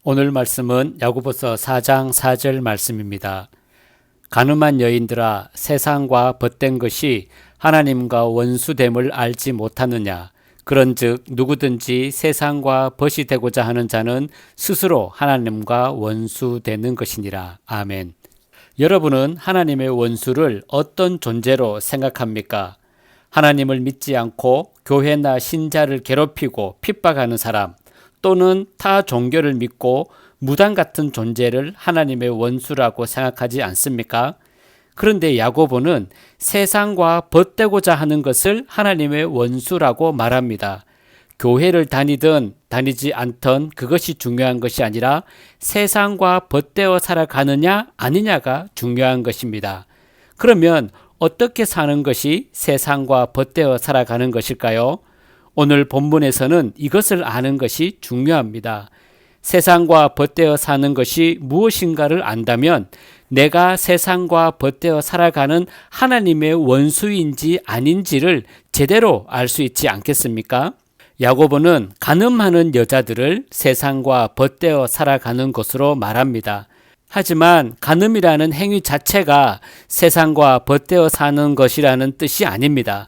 오늘 말씀은 야고보서 4장 4절 말씀입니다. 가늠한 여인들아, 세상과 벗된 것이 하나님과 원수됨을 알지 못하느냐. 그런즉 누구든지 세상과 벗이 되고자 하는 자는 스스로 하나님과 원수되는 것이니라. 아멘. 여러분은 하나님의 원수를 어떤 존재로 생각합니까? 하나님을 믿지 않고 교회나 신자를 괴롭히고 핍박하는 사람, 또는 타 종교를 믿고 무당 같은 존재를 하나님의 원수라고 생각하지 않습니까? 그런데 야고보는 세상과 벗되고자 하는 것을 하나님의 원수라고 말합니다. 교회를 다니든 다니지 않던 그것이 중요한 것이 아니라 세상과 벗되어 살아가느냐 아니냐가 중요한 것입니다. 그러면 어떻게 사는 것이 세상과 벗되어 살아가는 것일까요? 오늘 본문에서는 이것을 아는 것이 중요합니다. 세상과 벗되어 사는 것이 무엇인가를 안다면 내가 세상과 벗되어 살아가는 하나님의 원수인지 아닌지를 제대로 알 수 있지 않겠습니까? 야고보는 간음하는 여자들을 세상과 벗되어 살아가는 것으로 말합니다. 하지만 간음이라는 행위 자체가 세상과 벗되어 사는 것이라는 뜻이 아닙니다.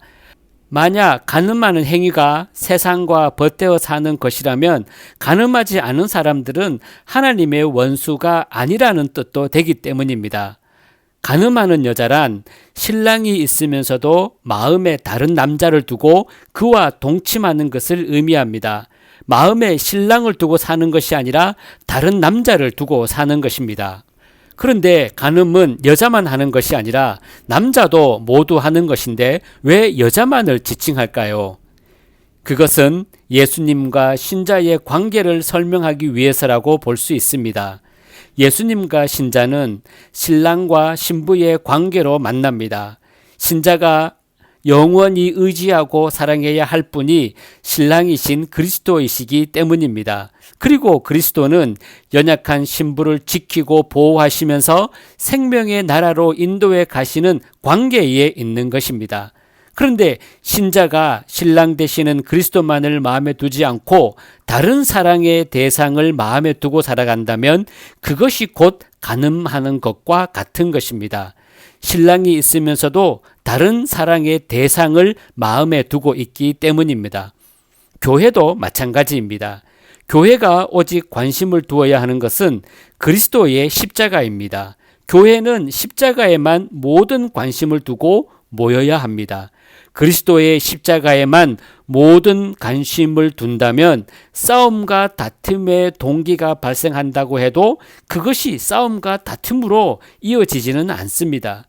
만약 간음하는 행위가 세상과 벗되어 사는 것이라면 간음하지 않은 사람들은 하나님의 원수가 아니라는 뜻도 되기 때문입니다. 간음하는 여자란 신랑이 있으면서도 마음에 다른 남자를 두고 그와 동침하는 것을 의미합니다. 마음에 신랑을 두고 사는 것이 아니라 다른 남자를 두고 사는 것입니다. 그런데 간음은 여자만 하는 것이 아니라 남자도 모두 하는 것인데 왜 여자만을 지칭할까요? 그것은 예수님과 신자의 관계를 설명하기 위해서라고 볼 수 있습니다. 예수님과 신자는 신랑과 신부의 관계로 만납니다. 신자가 영원히 의지하고 사랑해야 할 분이 신랑이신 그리스도이시기 때문입니다. 그리고 그리스도는 연약한 신부를 지키고 보호하시면서 생명의 나라로 인도해 가시는 관계에 있는 것입니다. 그런데 신자가 신랑 되시는 그리스도만을 마음에 두지 않고 다른 사랑의 대상을 마음에 두고 살아간다면 그것이 곧 간음하는 것과 같은 것입니다. 신랑이 있으면서도 다른 사랑의 대상을 마음에 두고 있기 때문입니다. 교회도 마찬가지입니다. 교회가 오직 관심을 두어야 하는 것은 그리스도의 십자가입니다. 교회는 십자가에만 모든 관심을 두고 모여야 합니다. 그리스도의 십자가에만 모든 관심을 둔다면 싸움과 다툼의 동기가 발생한다고 해도 그것이 싸움과 다툼으로 이어지지는 않습니다.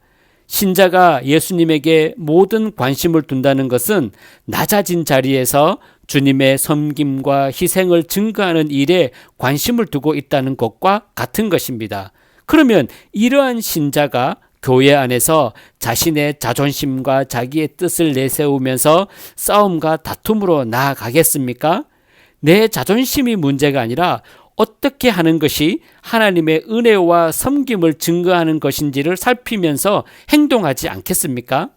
신자가 예수님에게 모든 관심을 둔다는 것은 낮아진 자리에서 주님의 섬김과 희생을 증거하는 일에 관심을 두고 있다는 것과 같은 것입니다. 그러면 이러한 신자가 교회 안에서 자신의 자존심과 자기의 뜻을 내세우면서 싸움과 다툼으로 나아가겠습니까? 내 자존심이 문제가 아니라 어떻게 하는 것이 하나님의 은혜와 섬김을 증거하는 것인지를 살피면서 행동하지 않겠습니까?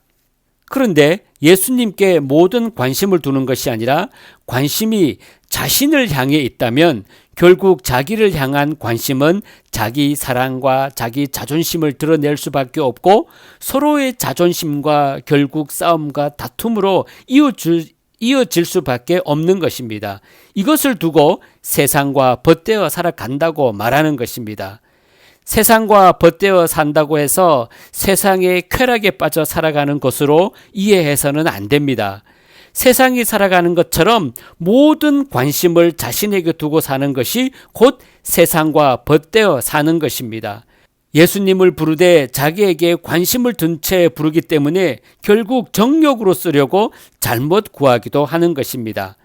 그런데 예수님께 모든 관심을 두는 것이 아니라 관심이 자신을 향해 있다면 결국 자기를 향한 관심은 자기 사랑과 자기 자존심을 드러낼 수밖에 없고 서로의 자존심과 결국 싸움과 다툼으로 이어질 수밖에 없는 것입니다. 이것을 두고 세상과 벗되어 살아간다고 말하는 것입니다. 세상과 벗되어 산다고 해서 세상의 쾌락에 빠져 살아가는 것으로 이해해서는 안 됩니다. 세상이 살아가는 것처럼 모든 관심을 자신에게 두고 사는 것이 곧 세상과 벗되어 사는 것입니다. 예수님을 부르되 자기에게 관심을 둔 채 부르기 때문에 결국 정욕으로 쓰려고 잘못 구하기도 하는 것입니다.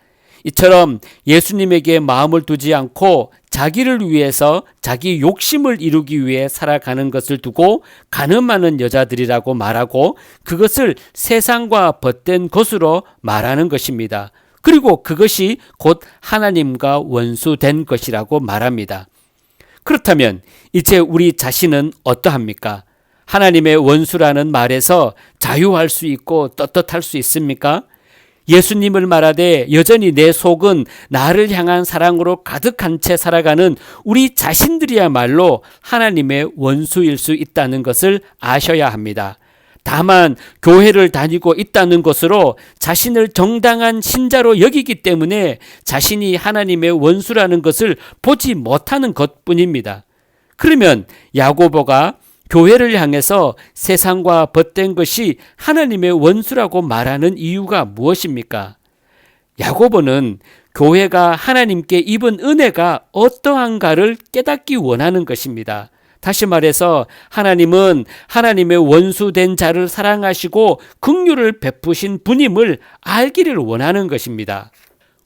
이처럼 예수님에게 마음을 두지 않고 자기를 위해서 자기 욕심을 이루기 위해 살아가는 것을 두고 간음하는 여자들이라고 말하고 그것을 세상과 벗된 것으로 말하는 것입니다. 그리고 그것이 곧 하나님과 원수된 것이라고 말합니다. 그렇다면 이제 우리 자신은 어떠합니까? 하나님의 원수라는 말에서 자유할 수 있고 떳떳할 수 있습니까? 예수님을 말하되 여전히 내 속은 나를 향한 사랑으로 가득한 채 살아가는 우리 자신들이야말로 하나님의 원수일 수 있다는 것을 아셔야 합니다. 다만 교회를 다니고 있다는 것으로 자신을 정당한 신자로 여기기 때문에 자신이 하나님의 원수라는 것을 보지 못하는 것뿐입니다. 그러면 야고보가 교회를 향해서 세상과 벗된 것이 하나님의 원수라고 말하는 이유가 무엇입니까? 야고보는 교회가 하나님께 입은 은혜가 어떠한가를 깨닫기 원하는 것입니다. 다시 말해서 하나님은 하나님의 원수된 자를 사랑하시고 긍휼을 베푸신 분임을 알기를 원하는 것입니다.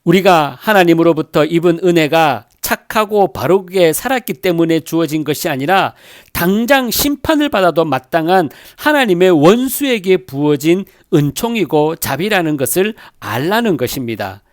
우리가 하나님으로부터 입은 은혜가 착하고 바르게 살았기 때문에 주어진 것이 아니라 당장 심판을 받아도 마땅한 하나님의 원수에게 부어진 은총이고 자비라는 것을 알라는 것입니다.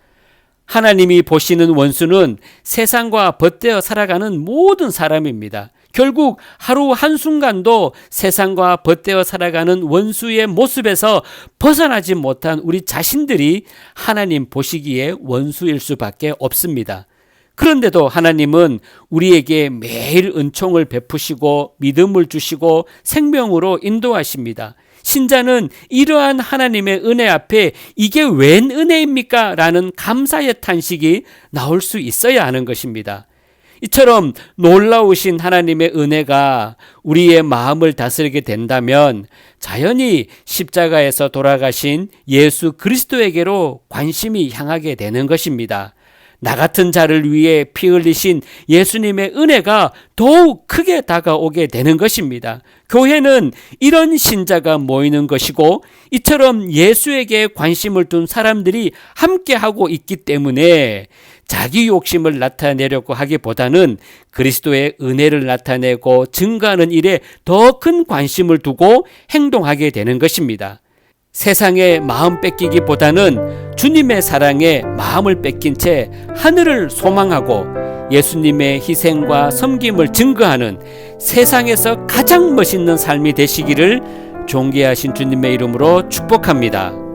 하나님이 보시는 원수는 세상과 벗되어 살아가는 모든 사람입니다. 결국 하루 한순간도 세상과 벗되어 살아가는 원수의 모습에서 벗어나지 못한 우리 자신들이 하나님 보시기에 원수일 수밖에 없습니다. 그런데도 하나님은 우리에게 매일 은총을 베푸시고 믿음을 주시고 생명으로 인도하십니다. 신자는 이러한 하나님의 은혜 앞에 이게 웬 은혜입니까? 라는 감사의 탄식이 나올 수 있어야 하는 것입니다. 이처럼 놀라우신 하나님의 은혜가 우리의 마음을 다스리게 된다면 자연히 십자가에서 돌아가신 예수 그리스도에게로 관심이 향하게 되는 것입니다. 나 같은 자를 위해 피 흘리신 예수님의 은혜가 더욱 크게 다가오게 되는 것입니다. 교회는 이런 신자가 모이는 것이고 이처럼 예수에게 관심을 둔 사람들이 함께하고 있기 때문에 자기 욕심을 나타내려고 하기보다는 그리스도의 은혜를 나타내고 증거하는 일에 더 큰 관심을 두고 행동하게 되는 것입니다. 세상의 마음 뺏기기보다는 주님의 사랑에 마음을 뺏긴 채 하늘을 소망하고 예수님의 희생과 섬김을 증거하는 세상에서 가장 멋있는 삶이 되시기를 존귀하신 주님의 이름으로 축복합니다.